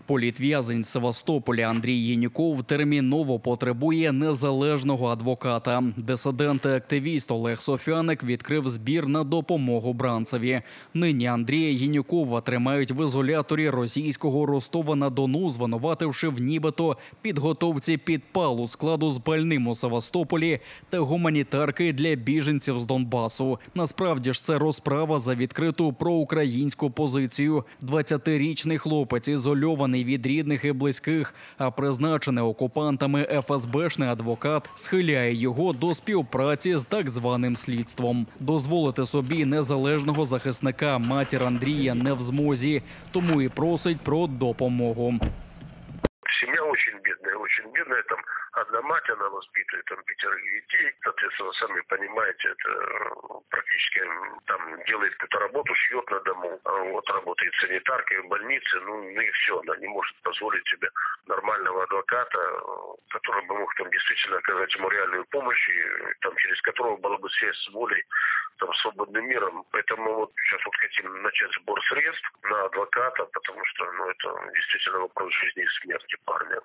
Політв'язень з Севастополя Андрій Єнюков терміново потребує незалежного адвоката. Дисидент і активіст Олег Софяник відкрив збір на допомогу бранцеві. Нині Андрія Єнюкова тримають в ізоляторі російського Ростова-на-Дону, звинувативши в нібито підготовці підпалу складу з пальним у Севастополі та гуманітарки для біженців з Донбасу. Насправді ж це розправа за відкриту проукраїнську позицію. 20-річний хлопець ізольований від рідних і близьких, а призначений окупантами ФСБшний адвокат схиляє його до співпраці з так званим слідством. Дозволити собі незалежного захисника матір Андрія не в змозі, тому і просить про допомогу. Семья очень бедная, там одна мать, она воспитывает там 5 детей, соответственно, сами понимаете, это практически там делает какую-то работу, шьет на дому, вот работает санитаркой в больнице, ну и все, она не может позволить себе нормального адвоката, который бы мог там действительно оказать ему реальную помощь, и там через которого была бы связь с волей, там, свободным миром. Поэтому вот сейчас вот хотим начать сбор средств на адвоката, потому что, это действительно вопрос жизни и смерти парня.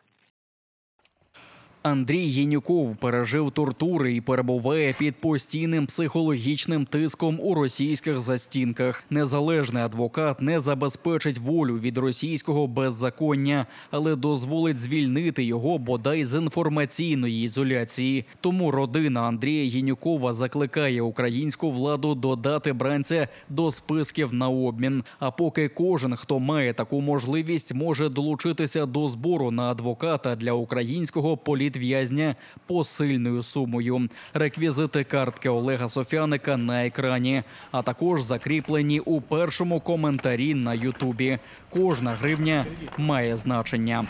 Андрій Єнюков пережив тортури і перебуває під постійним психологічним тиском у російських застінках. Незалежний адвокат не забезпечить волю від російського беззаконня, але дозволить звільнити його бодай з інформаційної ізоляції. Тому родина Андрія Єнюкова закликає українську владу додати бранця до списків на обмін. А поки кожен, хто має таку можливість, може долучитися до збору на адвоката для українського політв'язня посильною сумою. Реквізити картки Олега Софяника на екрані, а також закріплені у першому коментарі на Ютубі. Кожна гривня має значення.